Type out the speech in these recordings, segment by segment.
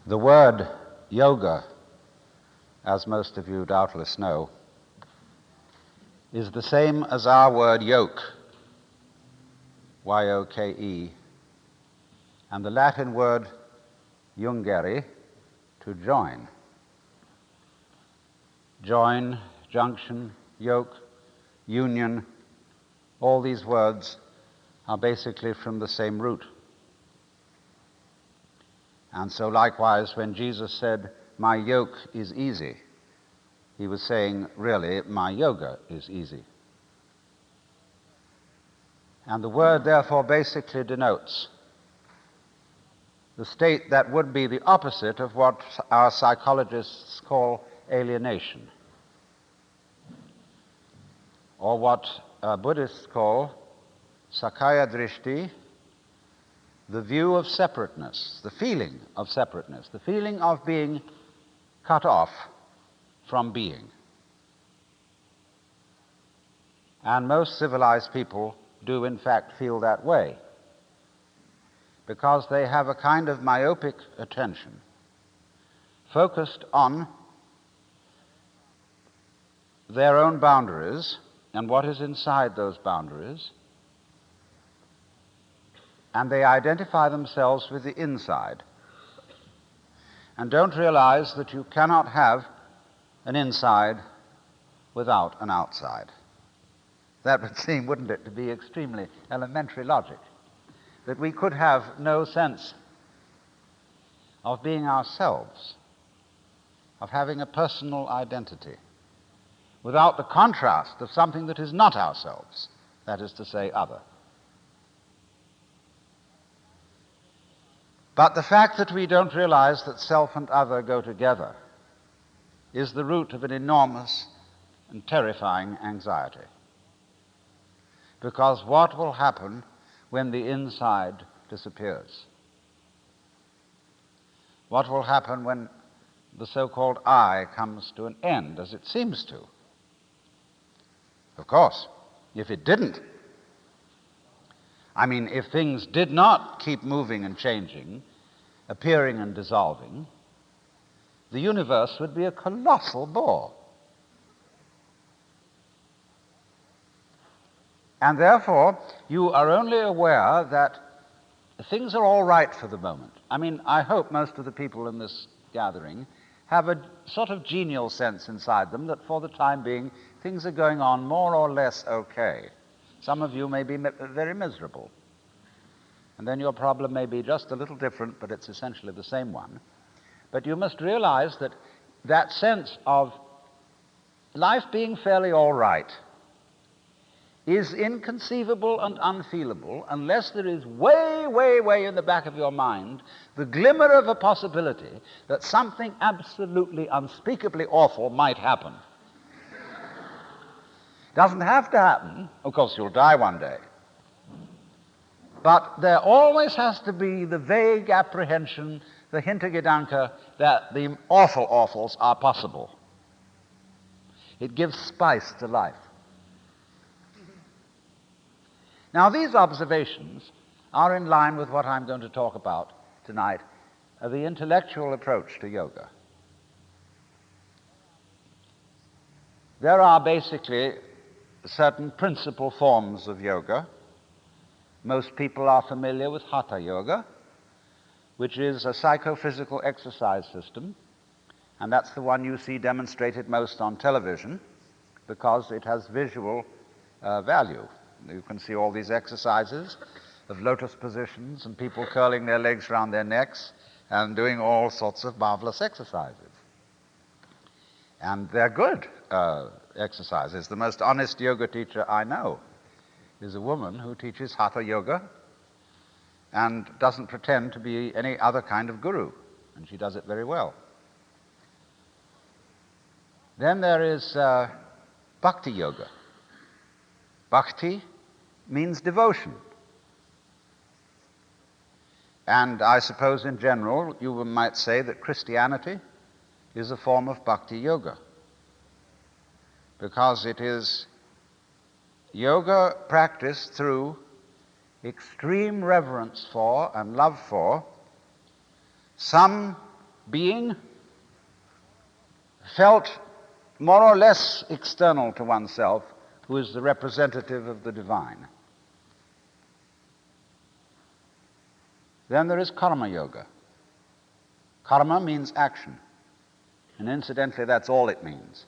The word yoga, as most of you doubtless know, is the same as our word yoke, Y-O-K-E, and the Latin word jungere, to join. Join, junction, yoke, union, all these words are basically from the same root. And so likewise, when Jesus said, "My yoke is easy," he was saying, really, my yoga is easy. And the word, therefore, basically denotes the state that would be the opposite of what our psychologists call alienation, or what Buddhists call Sakaya Drishti, the view of separateness, the feeling of separateness, the feeling of being cut off from being. And most civilized people do in fact feel that way, because they have a kind of myopic attention focused on their own boundaries and what is inside those boundaries, and they identify themselves with the inside and don't realize that you cannot have an inside without an outside. That would seem, wouldn't it, to be extremely elementary logic, that we could have no sense of being ourselves, of having a personal identity, without the contrast of something that is not ourselves, that is to say, other. But the fact that we don't realize that self and other go together is the root of an enormous and terrifying anxiety. Because what will happen when the inside disappears? What will happen when the so-called I comes to an end, as it seems to? Of course, if it didn't, if things did not keep moving and changing, appearing and dissolving, the universe would be a colossal bore. And therefore, you are only aware that things are all right for the moment. I hope most of the people in this gathering have a sort of genial sense inside them that for the time being, things are going on more or less okay. Some of you may be very miserable. And then your problem may be just a little different, but it's essentially the same one. But you must realize that that sense of life being fairly all right is inconceivable and unfeelable unless there is way, way, way in the back of your mind the glimmer of a possibility that something absolutely unspeakably awful might happen. Doesn't have to happen. Of course, you'll die one day. But there always has to be the vague apprehension, the Hintergedanke, that the awful awfuls are possible. It gives spice to life. Now, these observations are in line with what I'm going to talk about tonight, the intellectual approach to yoga. There are basically certain principal forms of yoga. Most people are familiar with Hatha Yoga, which is a psychophysical exercise system, and that's the one you see demonstrated most on television because it has visual value. You can see all these exercises of lotus positions and people curling their legs around their necks and doing all sorts of marvelous exercises. And they're good exercises. The most honest yoga teacher I know is a woman who teaches Hatha Yoga and doesn't pretend to be any other kind of guru, and she does it very well. Then there is Bhakti Yoga. Bhakti means devotion. And I suppose in general you might say that Christianity is a form of Bhakti Yoga, because it is yoga practiced through extreme reverence for and love for some being felt more or less external to oneself, who is the representative of the divine. Then there is karma yoga. Karma means action. And incidentally, that's all it means.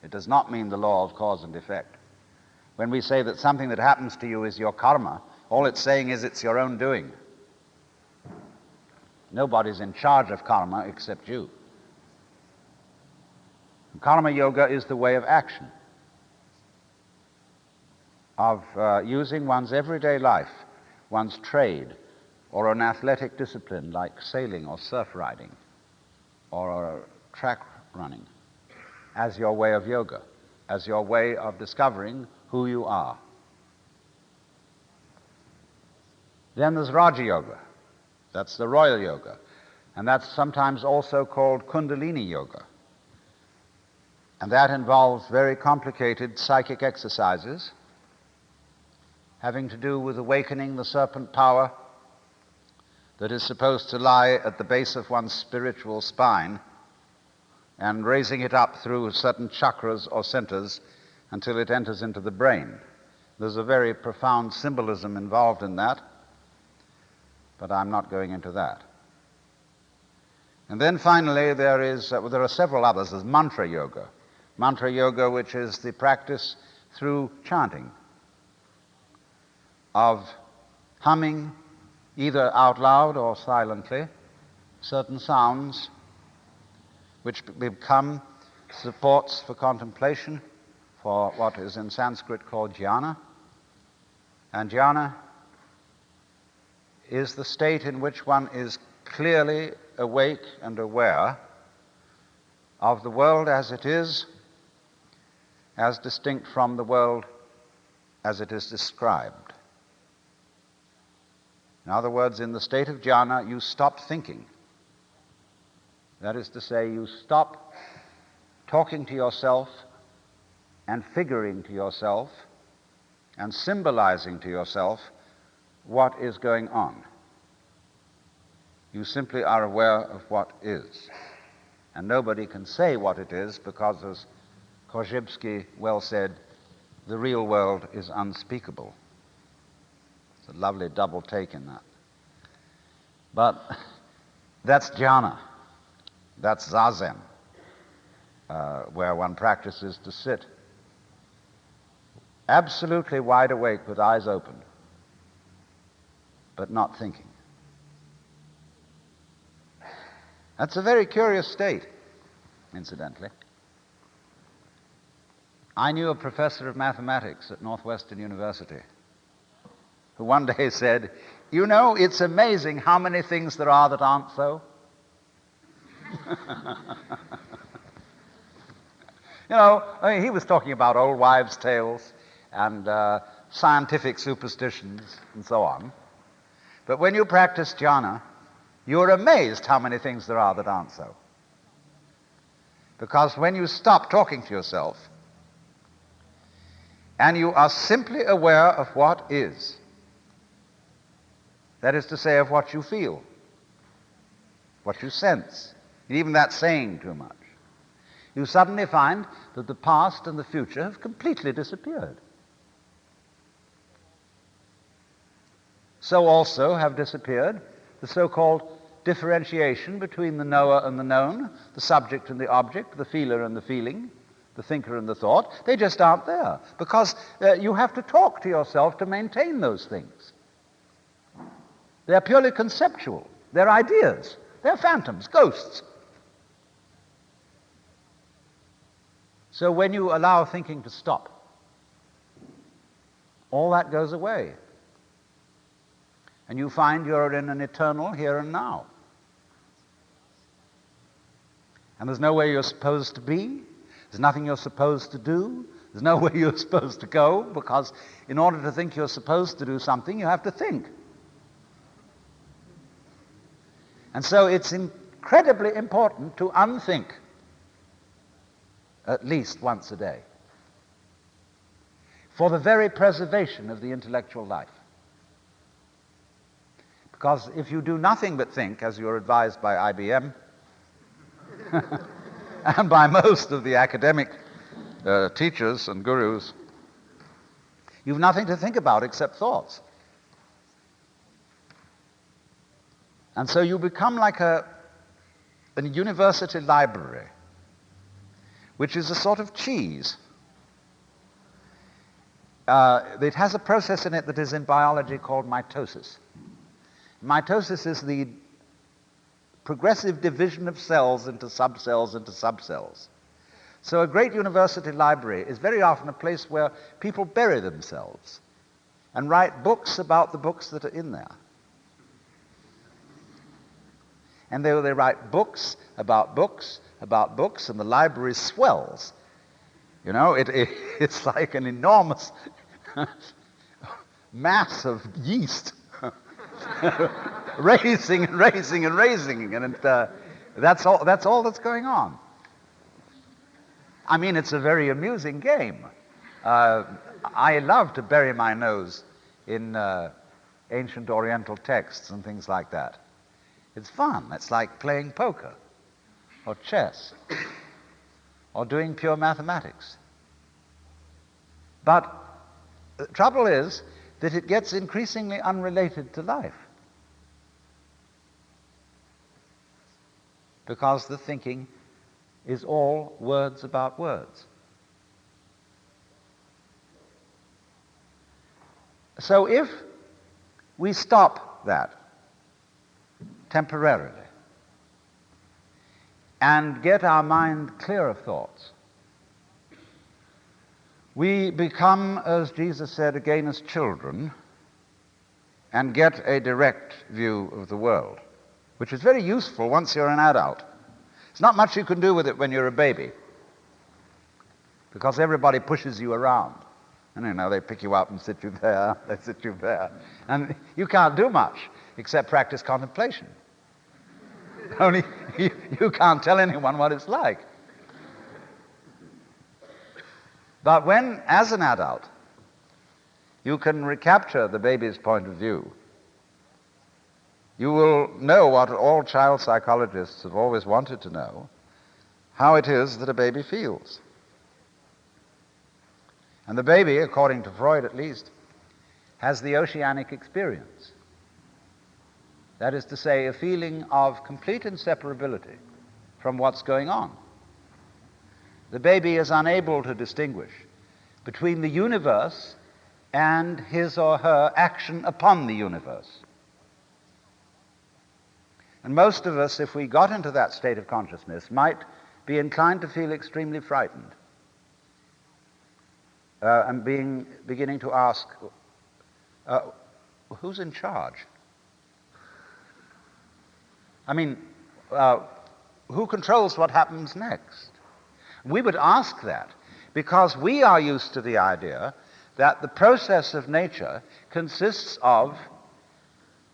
It does not mean the law of cause and effect. When we say that something that happens to you is your karma, all it's saying is it's your own doing. Nobody's in charge of karma except you. Karma yoga is the way of action, of using one's everyday life, one's trade, or an athletic discipline like sailing or surf riding or track running as your way of yoga, as your way of discovering who you are. Then there's Raja Yoga. That's the royal yoga. And that's sometimes also called Kundalini Yoga. And that involves very complicated psychic exercises having to do with awakening the serpent power that is supposed to lie at the base of one's spiritual spine and raising it up through certain chakras or centers until it enters into the brain. There's a very profound symbolism involved in that, but I'm not going into that. And then finally there are several others. There's mantra yoga. Mantra yoga, which is the practice through chanting of humming, either out loud or silently, certain sounds which become supports for contemplation, for what is in Sanskrit called jhana. And jhana is the state in which one is clearly awake and aware of the world as it is, as distinct from the world as it is described. In other words, in the state of jhana, you stop thinking. That is to say, you stop talking to yourself and figuring to yourself and symbolizing to yourself what is going on. You simply are aware of what is. And nobody can say what it is because, as Korzybski well said, the real world is unspeakable. It's a lovely double take in that. But that's jhana. That's zazen, where one practices to sit absolutely wide awake with eyes open, but not thinking. That's a very curious state, incidentally. I knew a professor of mathematics at Northwestern University who one day said, "You know, it's amazing how many things there are that aren't so." You know, I mean, he was talking about old wives' tales and scientific superstitions and so on. But when you practice jhana, you're amazed how many things there are that aren't so. Because when you stop talking to yourself and you are simply aware of what is, that is to say, of what you feel, what you sense, and even that's saying too much, you suddenly find that the past and the future have completely disappeared. So also have disappeared the so-called differentiation between the knower and the known, the subject and the object, the feeler and the feeling, the thinker and the thought. They just aren't there because you have to talk to yourself to maintain those things. They're purely conceptual. They're ideas. They're phantoms, ghosts. So when you allow thinking to stop, all that goes away. And you find you're in an eternal here and now. And there's nowhere you're supposed to be. There's nothing you're supposed to do. There's nowhere you're supposed to go, because in order to think you're supposed to do something, you have to think. And so it's incredibly important to unthink at least once a day for the very preservation of the intellectual life. Because if you do nothing but think, as you're advised by IBM and by most of the academic teachers and gurus, you've nothing to think about except thoughts. And so you become like a university library, which is a sort of cheese. It has a process in it that is in biology called mitosis. Mitosis is the progressive division of cells into subcells into subcells. So a great university library is very often a place where people bury themselves and write books about the books that are in there. And they write books, and the library swells. You know, it's like an enormous mass of yeast raising and raising and raising, and that's all that's going on. I mean, it's a very amusing game. I love to bury my nose in ancient Oriental texts and things like that. It's fun. It's like playing poker or chess or doing pure mathematics. But the trouble is that it gets increasingly unrelated to life, because the thinking is all words about words. So if we stop that temporarily and get our mind clear of thoughts, we become, as Jesus said, again as children, and get a direct view of the world, which is very useful once you're an adult. There's not much you can do with it when you're a baby, because everybody pushes you around. And you know, they pick you up and sit you there, they sit you there. And you can't do much except practice contemplation. Only you can't tell anyone what it's like. But when, as an adult, you can recapture the baby's point of view, you will know what all child psychologists have always wanted to know, how it is that a baby feels. And the baby, according to Freud at least, has the oceanic experience. That is to say, a feeling of complete inseparability from what's going on. The baby is unable to distinguish between the universe and his or her action upon the universe. And most of us, if we got into that state of consciousness, might be inclined to feel extremely frightened and beginning to ask, who's in charge? I mean, who controls what happens next? We would ask that because we are used to the idea that the process of nature consists of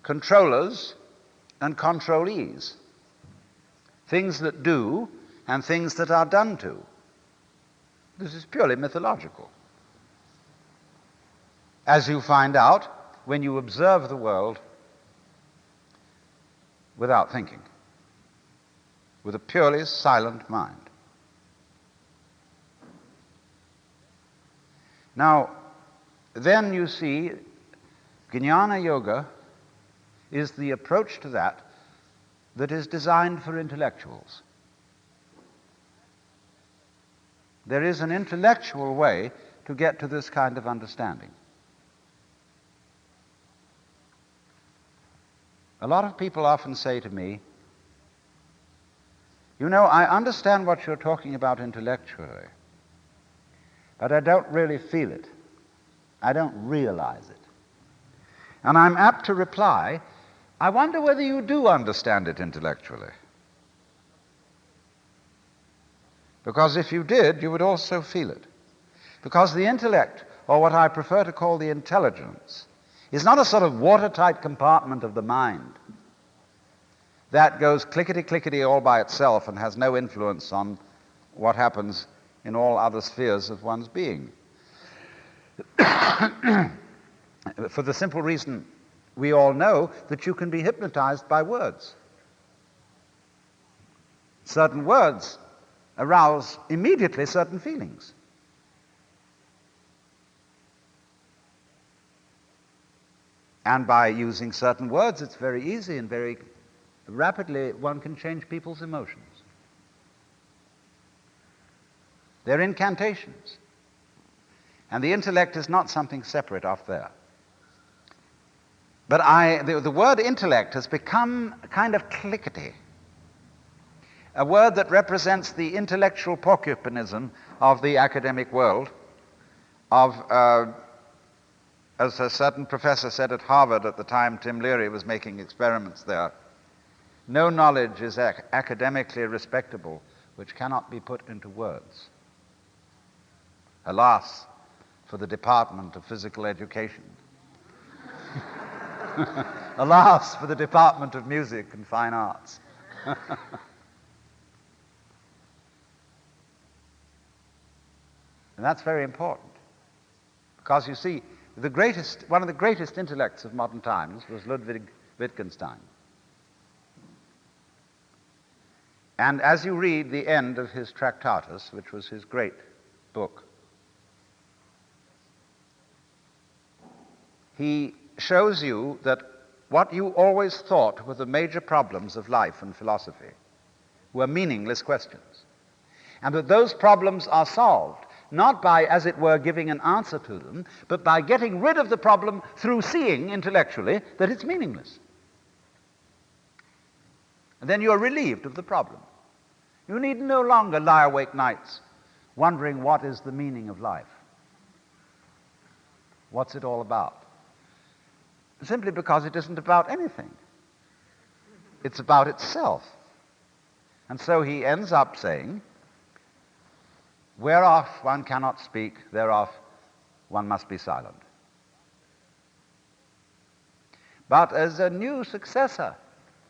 controllers and controlees, things that do and things that are done to. This is purely mythological, as you find out when you observe the world without thinking, with a purely silent mind. Now, then you see, Jnana Yoga is the approach to that is designed for intellectuals. There is an intellectual way to get to this kind of understanding. A lot of people often say to me, you know, I understand what you're talking about intellectually, but I don't really feel it. I don't realize it. And I'm apt to reply, I wonder whether you do understand it intellectually. Because if you did, you would also feel it. Because the intellect, or what I prefer to call the intelligence, is not a sort of watertight compartment of the mind that goes clickety-clickety all by itself and has no influence on what happens in all other spheres of one's being. For the simple reason we all know that you can be hypnotized by words. Certain words arouse immediately certain feelings. And by using certain words, it's very easy and very rapidly one can change people's emotions. They're incantations. And the intellect is not something separate off there. But the word intellect has become a kind of clickety, a word that represents the intellectual porcupinism of the academic world, as a certain professor said at Harvard at the time Tim Leary was making experiments there, no knowledge is academically respectable which cannot be put into words. Alas, for the Department of Physical Education. Alas, for the Department of Music and Fine Arts. And that's very important. Because you see, one of the greatest intellects of modern times was Ludwig Wittgenstein. And as you read the end of his Tractatus, which was his great book, he shows you that what you always thought were the major problems of life and philosophy were meaningless questions. And that those problems are solved not by, as it were, giving an answer to them, but by getting rid of the problem through seeing intellectually that it's meaningless. And then you're relieved of the problem. You need no longer lie awake nights wondering what is the meaning of life. What's it all about? Simply because it isn't about anything. It's about itself. And so he ends up saying, whereof one cannot speak, thereof one must be silent. But as a new successor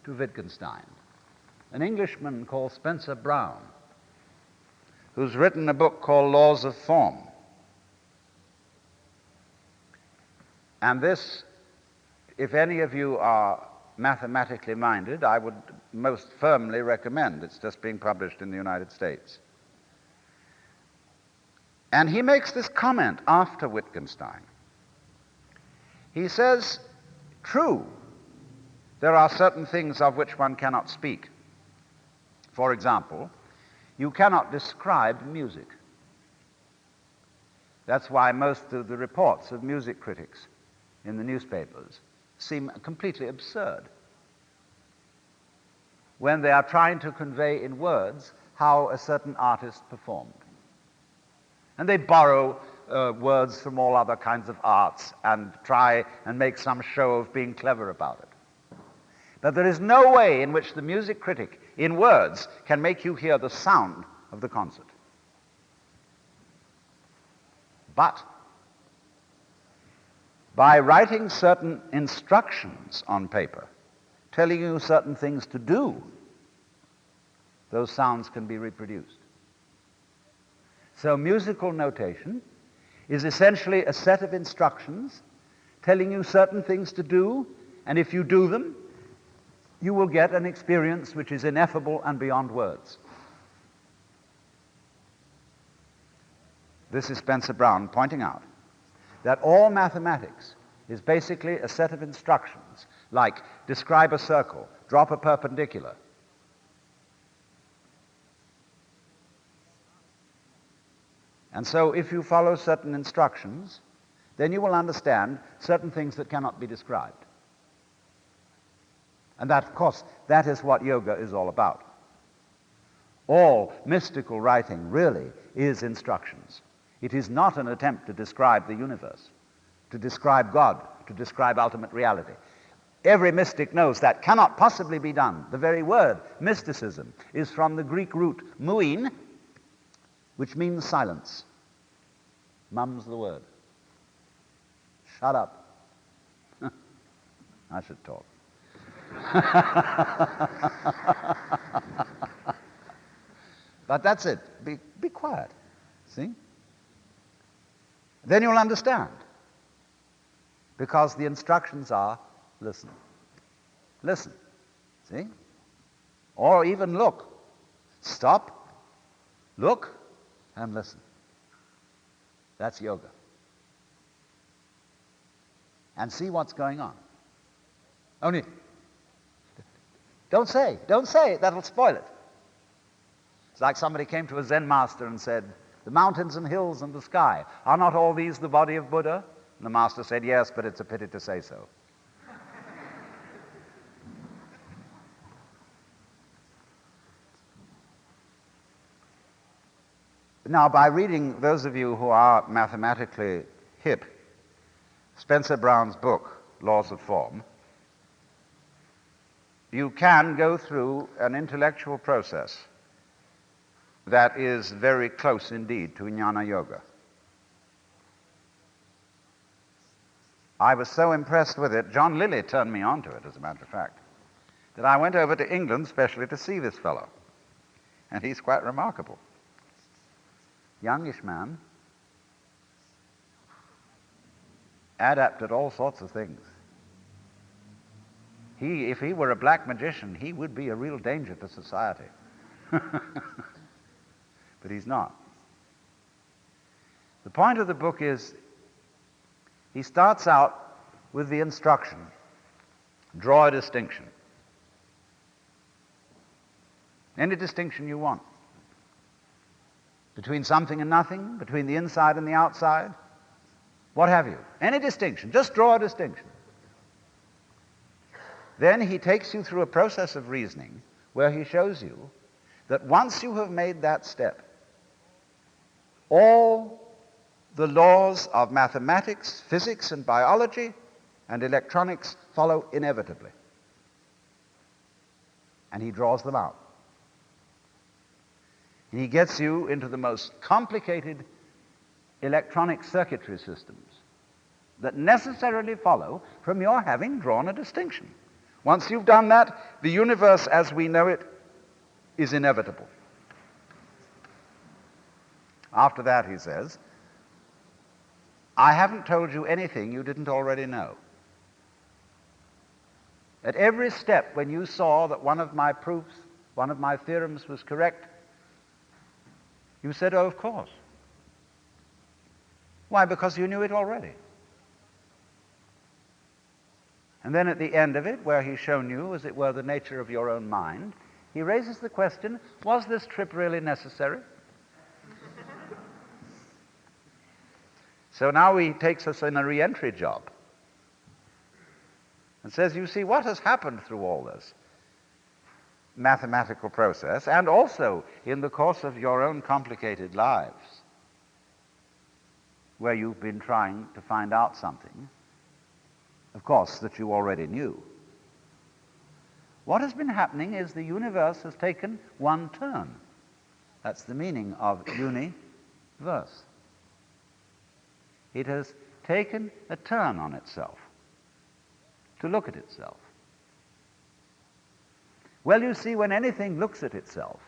to Wittgenstein, an Englishman called Spencer Brown, who's written a book called Laws of Form. And this, if any of you are mathematically minded, I would most firmly recommend. It's just being published in the United States. And he makes this comment after Wittgenstein. He says, true, there are certain things of which one cannot speak. For example, you cannot describe music. That's why most of the reports of music critics in the newspapers seem completely absurd when they are trying to convey in words how a certain artist performed. And they borrow words from all other kinds of arts and try and make some show of being clever about it. But there is no way in which the music critic, in words, can make you hear the sound of the concert. But by writing certain instructions on paper, telling you certain things to do, those sounds can be reproduced. So musical notation is essentially a set of instructions telling you certain things to do, and if you do them, you will get an experience which is ineffable and beyond words. This is Spencer Brown pointing out that all mathematics is basically a set of instructions, like describe a circle, drop a perpendicular. And so if you follow certain instructions, then you will understand certain things that cannot be described. And that, of course, that is what yoga is all about. All mystical writing really is instructions. It is not an attempt to describe the universe, to describe God, to describe ultimate reality. Every mystic knows that cannot possibly be done. The very word mysticism is from the Greek root muin, which means silence. Mum's the word. Shut up. I should talk. But that's it. Be quiet. See? Then you'll understand. Because the instructions are, listen. Listen. See? Or even look. Stop, look, and listen. That's yoga. And see what's going on. Only, don't say it, that'll spoil it. It's like somebody came to a Zen master and said, the mountains and hills and the sky, are not all these the body of Buddha? And the master said, yes, but it's a pity to say so. Now, by reading, those of you who are mathematically hip, Spencer Brown's book, Laws of Form, you can go through an intellectual process that is very close indeed to Jnana Yoga. I was so impressed with it, John Lilly turned me on to it, as a matter of fact, that I went over to England specially to see this fellow. And he's quite remarkable. Youngish man, adept at all sorts of things. If he were a black magician, he would be a real danger to society. But he's not. The point of the book is, he starts out with the instruction, draw a distinction. Any distinction you want. Between something and nothing, between the inside and the outside, what have you. Any distinction, just draw a distinction. Then he takes you through a process of reasoning where he shows you that once you have made that step, all the laws of mathematics, physics, and biology and electronics follow inevitably. And he draws them out. And he gets you into the most complicated electronic circuitry systems that necessarily follow from your having drawn a distinction. Once you've done that, the universe as we know it is inevitable. After that, he says, I haven't told you anything you didn't already know. At every step when you saw that one of my proofs, one of my theorems was correct, you said, oh, of course. Why? Because you knew it already. And then at the end of it, where he's shown you, as it were, the nature of your own mind, he raises the question, was this trip really necessary? So now he takes us in a re-entry job and says, you see, what has happened through all this mathematical process, and also in the course of your own complicated lives, where you've been trying to find out something, of course, that you already knew. What has been happening is the universe has taken one turn. That's the meaning of universe. It has taken a turn on itself, to look at itself. Well, you see, when anything looks at itself,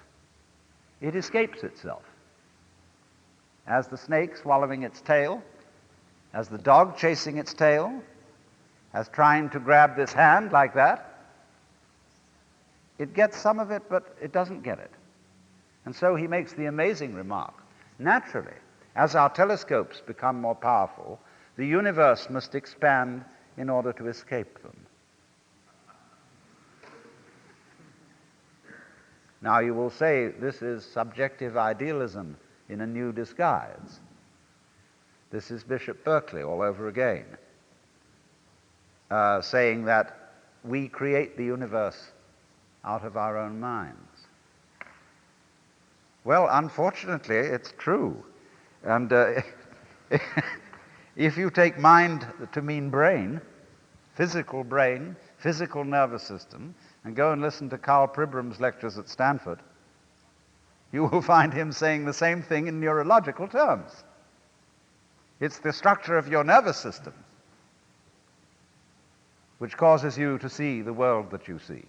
it escapes itself. As the snake swallowing its tail, as the dog chasing its tail, as trying to grab this hand like that, it gets some of it, but it doesn't get it. And so he makes the amazing remark, naturally, as our telescopes become more powerful, the universe must expand in order to escape them. Now you will say this is subjective idealism in a new disguise. This is Bishop Berkeley all over again, saying that we create the universe out of our own minds. Well, unfortunately, it's true. And if you take mind to mean brain, physical nervous system, and go and listen to Karl Pribram's lectures at Stanford, you will find him saying the same thing in neurological terms. It's the structure of your nervous system which causes you to see the world that you see.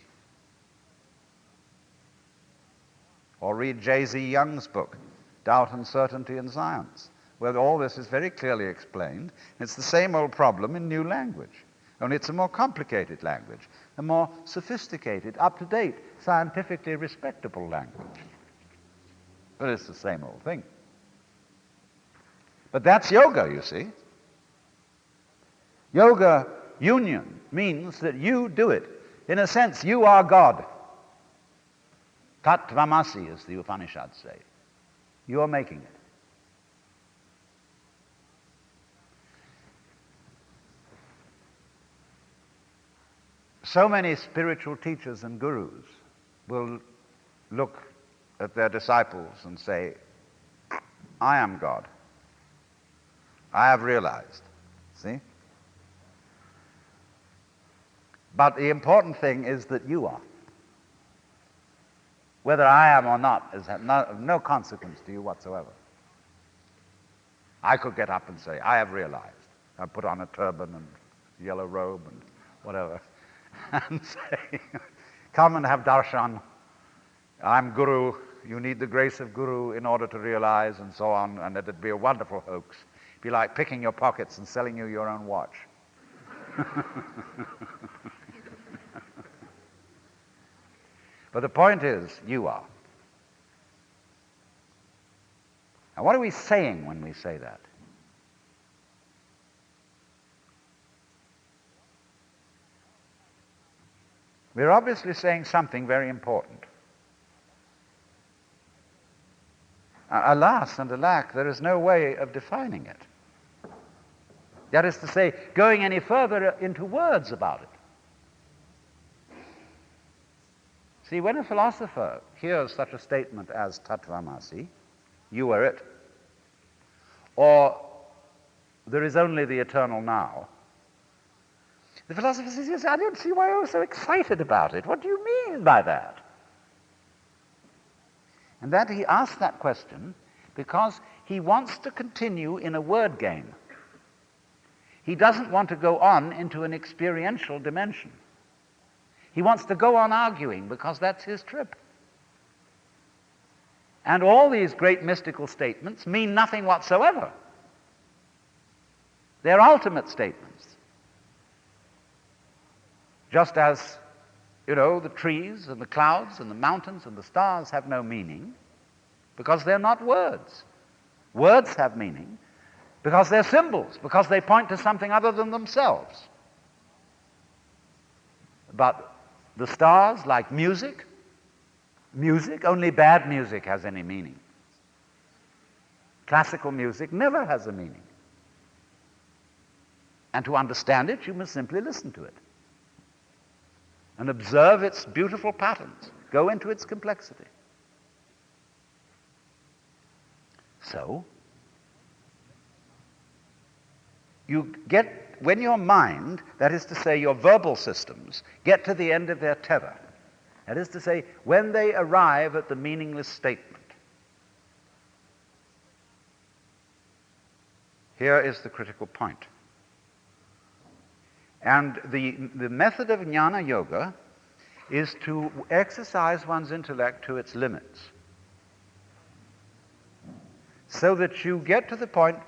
Or read J.Z. Young's book, Doubt, Uncertainty, and Science, where all this is very clearly explained. It's the same old problem in new language. Only it's a more complicated language, a more sophisticated, up-to-date, scientifically respectable language. But it's the same old thing. But that's yoga, you see. Yoga union means that you do it. In a sense, you are God. Tattvamasi, as the Upanishads say. You are making it. So many spiritual teachers and gurus will look at their disciples and say, I am God. I have realized. See? But the important thing is that you are. Whether I am or not is of no consequence to you whatsoever. I could get up and say, I have realized. I put on a turban and yellow robe and whatever, and say, come and have darshan. I'm Guru. You need the grace of Guru in order to realize, and so on, and it'd be a wonderful hoax. It'd be like picking your pockets and selling you your own watch. But the point is, you are. Now, what are we saying when we say that? We're obviously saying something very important. Alas and alack, there is no way of defining it. That is to say, going any further into words about it. See, when a philosopher hears such a statement as tattvamasi, you are it, or there is only the eternal now, the philosopher says, yes, I don't see why you're so excited about it. What do you mean by that? And that he asks that question because he wants to continue in a word game. He doesn't want to go on into an experiential dimension. He wants to go on arguing because that's his trip. And all these great mystical statements mean nothing whatsoever. They're ultimate statements. Just as, the trees and the clouds and the mountains and the stars have no meaning because they're not words. Words have meaning because they're symbols, because they point to something other than themselves. But the stars, like music, only bad music has any meaning. Classical music never has a meaning. And to understand it, you must simply listen to it and observe its beautiful patterns, go into its complexity. So, you get, when your mind, that is to say your verbal systems, get to the end of their tether, that is to say, when they arrive at the meaningless statement, here is the critical point. And the method of jnana yoga is to exercise one's intellect to its limits, so that you get to the point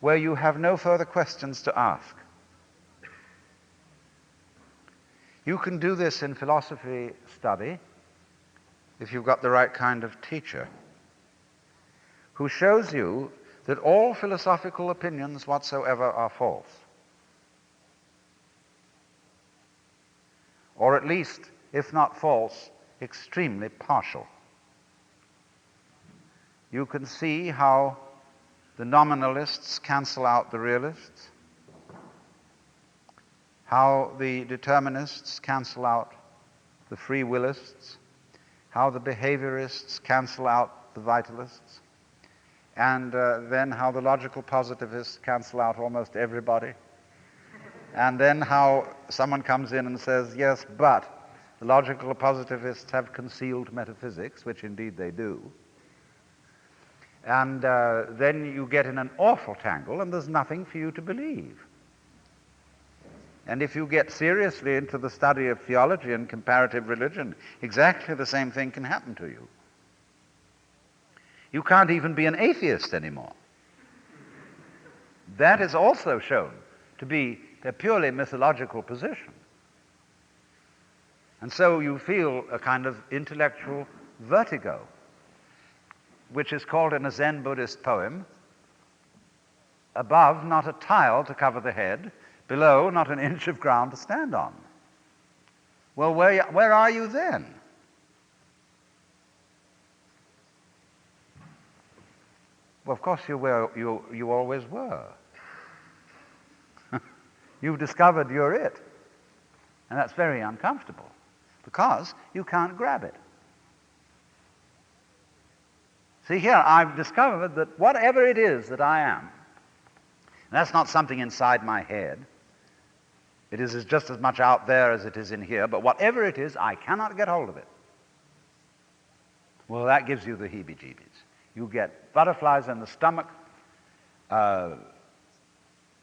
where you have no further questions to ask. You can do this in philosophy study if you've got the right kind of teacher who shows you that all philosophical opinions whatsoever are false. Or at least, if not false, extremely partial. You can see how the nominalists cancel out the realists, how the determinists cancel out the free willists, how the behaviorists cancel out the vitalists, and then how the logical positivists cancel out almost everybody. And then how someone comes in and says, yes, but the logical positivists have concealed metaphysics, which indeed they do. And then you get in an awful tangle, and there's nothing for you to believe. And if you get seriously into the study of theology and comparative religion, exactly the same thing can happen to you. You can't even be an atheist anymore. That is also shown to be They're purely mythological positions. And so you feel a kind of intellectual vertigo, which is called in a Zen Buddhist poem, above not a tile to cover the head, below not an inch of ground to stand on. Well, where are you then? Well, of course you always were. You've discovered you're it. And that's very uncomfortable because you can't grab it. See here, I've discovered that whatever it is that I am, that's not something inside my head. It is just as much out there as it is in here, but whatever it is, I cannot get hold of it. Well, that gives you the heebie-jeebies. You get butterflies in the stomach,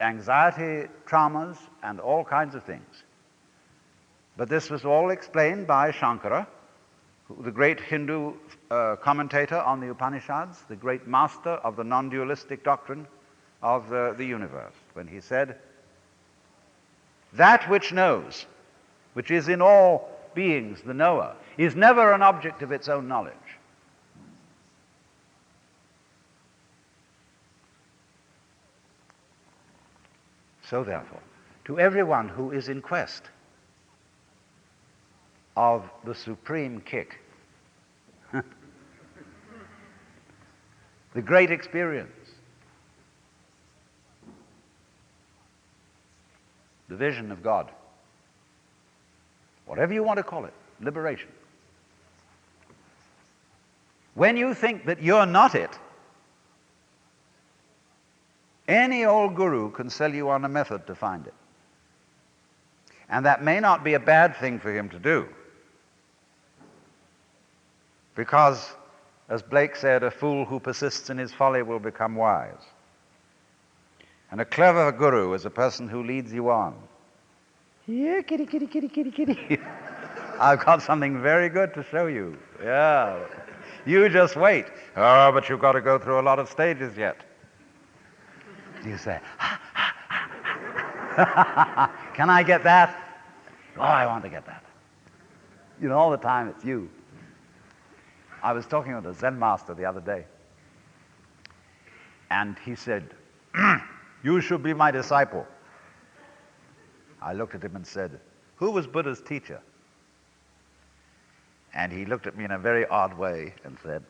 anxiety, traumas, and all kinds of things. But this was all explained by Shankara, the great Hindu commentator on the Upanishads, the great master of the non-dualistic doctrine of the universe, when he said, "That which knows, which is in all beings the knower, is never an object of its own knowledge." So therefore, to everyone who is in quest of the supreme kick, the great experience, the vision of God, whatever you want to call it, liberation. When you think that you're not it, any old guru can sell you on a method to find it. And that may not be a bad thing for him to do. Because, as Blake said, a fool who persists in his folly will become wise. And a clever guru is a person who leads you on. Here, kitty, kitty, kitty, kitty, kitty. I've got something very good to show you. Yeah. You just wait. Oh, but you've got to go through a lot of stages yet. You say, can I get that? Oh, I want to get that. You know, all the time it's you. I was talking with a Zen master the other day, and he said, "You should be my disciple." I looked at him and said, "Who was Buddha's teacher?" And he looked at me in a very odd way and said,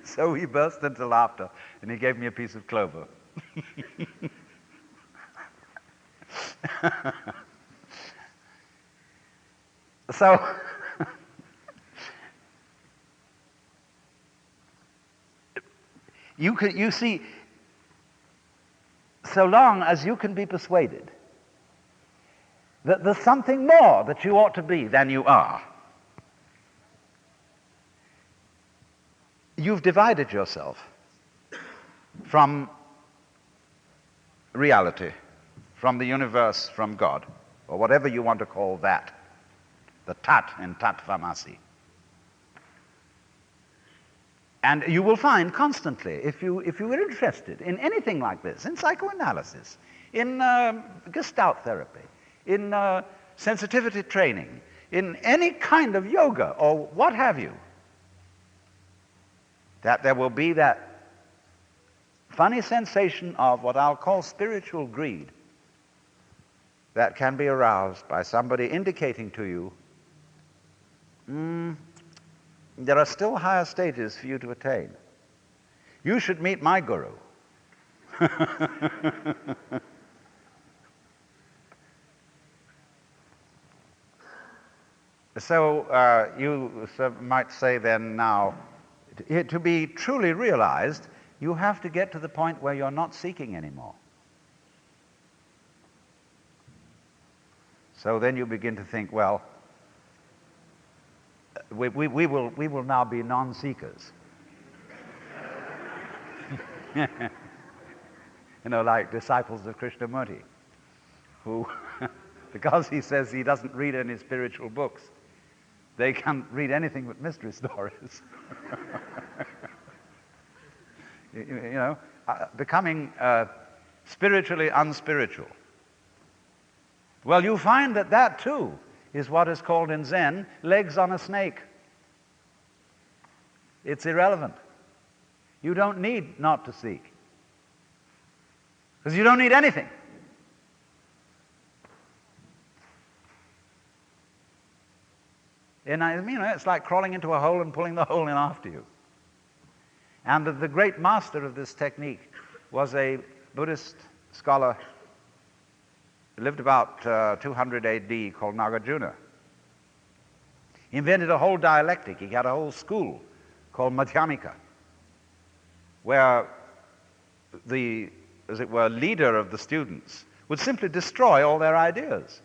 so he burst into laughter, and he gave me a piece of clover. So, you see, so long as you can be persuaded that there's something more that you ought to be than you are, you've divided yourself from reality, from the universe, from God, or whatever you want to call that, the tat in tattvamasi. And you will find constantly, if you are interested in anything like this, in psychoanalysis, in Gestalt therapy, in sensitivity training, in any kind of yoga or what have you, that there will be that funny sensation of what I'll call spiritual greed that can be aroused by somebody indicating to you, there are still higher stages for you to attain. You should meet my guru. So you might say then now, to be truly realized, you have to get to the point where you're not seeking anymore. So then you begin to think, well, we will now be non-seekers. You know, like disciples of Krishnamurti, who, because he says he doesn't read any spiritual books, they can't read anything but mystery stories. You know, becoming spiritually unspiritual. Well, you find that that too is what is called in Zen legs on a snake. It's irrelevant. You don't need not to seek, because you don't need anything. And it's like crawling into a hole and pulling the hole in after you. And the great master of this technique was a Buddhist scholar who lived about 200 AD called Nagarjuna. He invented a whole dialectic. He had a whole school called Madhyamika, where the, as it were, leader of the students would simply destroy all their ideas,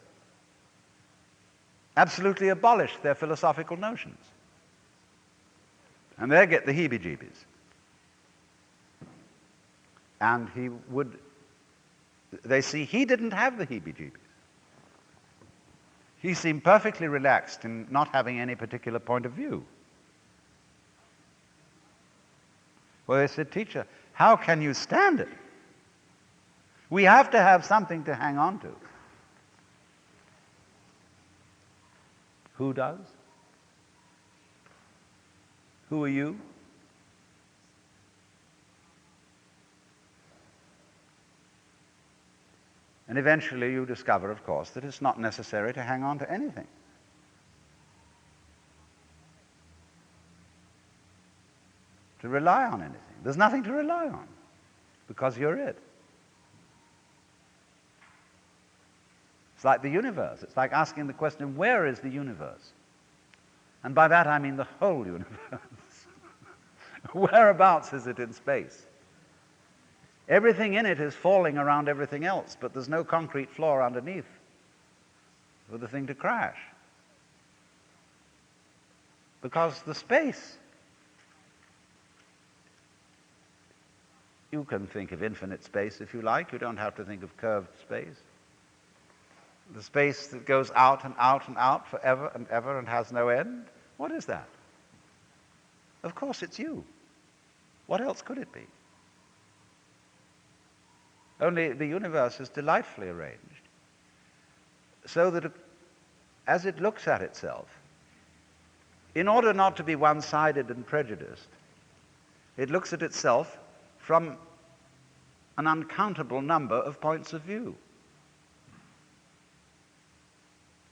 absolutely abolish their philosophical notions. And they get the heebie-jeebies. And they see he didn't have the heebie-jeebies. He seemed perfectly relaxed in not having any particular point of view. Well, they said, "Teacher, how can you stand it? We have to have something to hang on to." Who does? Who are you? And eventually you discover, of course, that it's not necessary to hang on to anything. To rely on anything. There's nothing to rely on, because you're it. It's like the universe. It's like asking the question, where is the universe? And by that I mean the whole universe. Whereabouts is it in space? Everything in it is falling around everything else, but there's no concrete floor underneath for the thing to crash. Because the space, you can think of infinite space if you like. You don't have to think of curved space. The space that goes out and out and out forever and ever and has no end. What is that? Of course it's you. What else could it be? Only the universe is delightfully arranged so that as it looks at itself, in order not to be one-sided and prejudiced, it looks at itself from an uncountable number of points of view.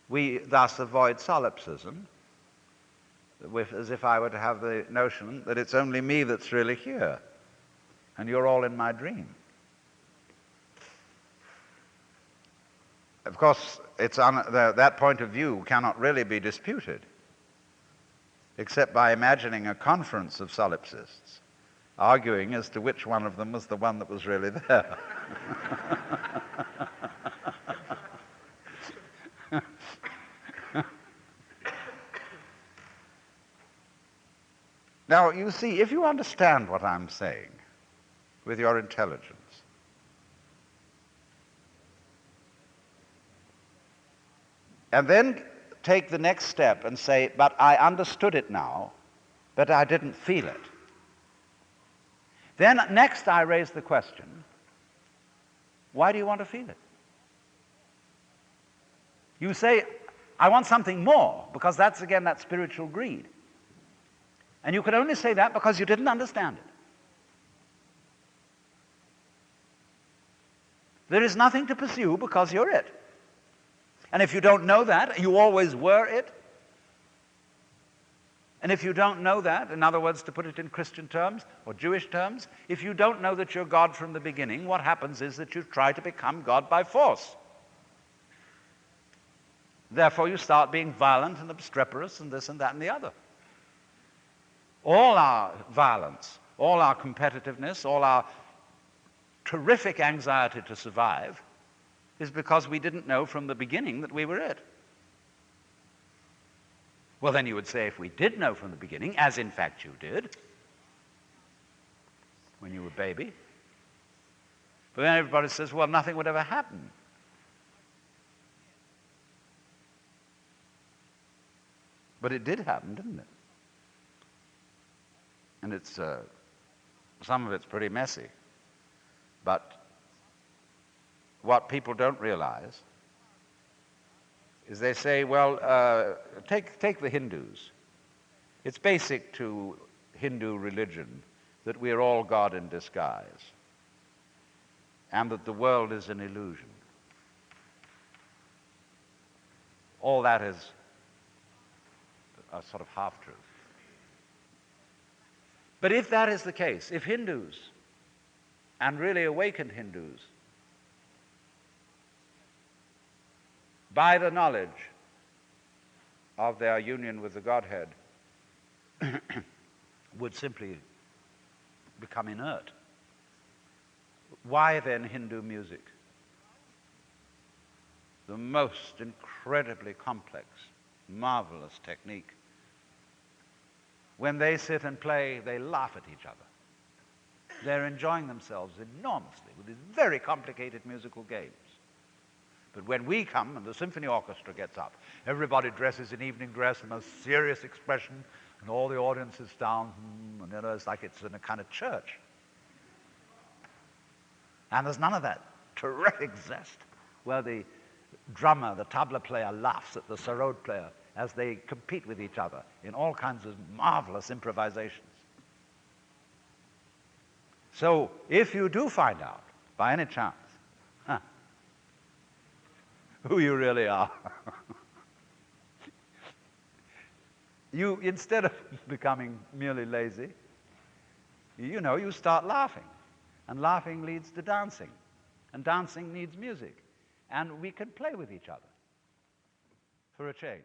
We thus avoid solipsism, as if I were to have the notion that it's only me that's really here, and you're all in my dream. Of course, that point of view cannot really be disputed, except by imagining a conference of solipsists, arguing as to which one of them was the one that was really there. Now, you see, if you understand what I'm saying with your intelligence, and then take the next step and say, but I understood it now, but I didn't feel it. Then next I raise the question, why do you want to feel it? You say, I want something more, because that's, again, that spiritual greed. And you can only say that because you didn't understand it. There is nothing to pursue because you're it. And if you don't know that, you always were it. And if you don't know that, in other words, to put it in Christian terms or Jewish terms, if you don't know that you're God from the beginning, what happens is that you try to become God by force. Therefore, you start being violent and obstreperous and this and that and the other. All our violence, all our competitiveness, all our terrific anxiety to survive is because we didn't know from the beginning that we were it. Well, then you would say, if we did know from the beginning, as in fact you did, when you were a baby, but then everybody says, well, nothing would ever happen. But it did happen, didn't it? And it's some of it's pretty messy. But what people don't realize is they say, well, take the Hindus. It's basic to Hindu religion that we are all God in disguise and that the world is an illusion. All that is a sort of half-truth. But if that is the case, if Hindus, and really awakened Hindus, by the knowledge of their union with the Godhead, would simply become inert, why then Hindu music? The most incredibly complex, marvelous technique. When they sit and play, they laugh at each other. They're enjoying themselves enormously with these very complicated musical games. But when we come and the symphony orchestra gets up, everybody dresses in evening dress, the most serious expression, and all the audience is down, and it's like it's in a kind of church. And there's none of that terrific zest where the drummer, the tabla player, laughs at the sarod player as they compete with each other in all kinds of marvelous improvisations. So if you do find out, by any chance, who you really are, you, instead of becoming merely lazy, you start laughing. And laughing leads to dancing. And dancing needs music. And we can play with each other for a change.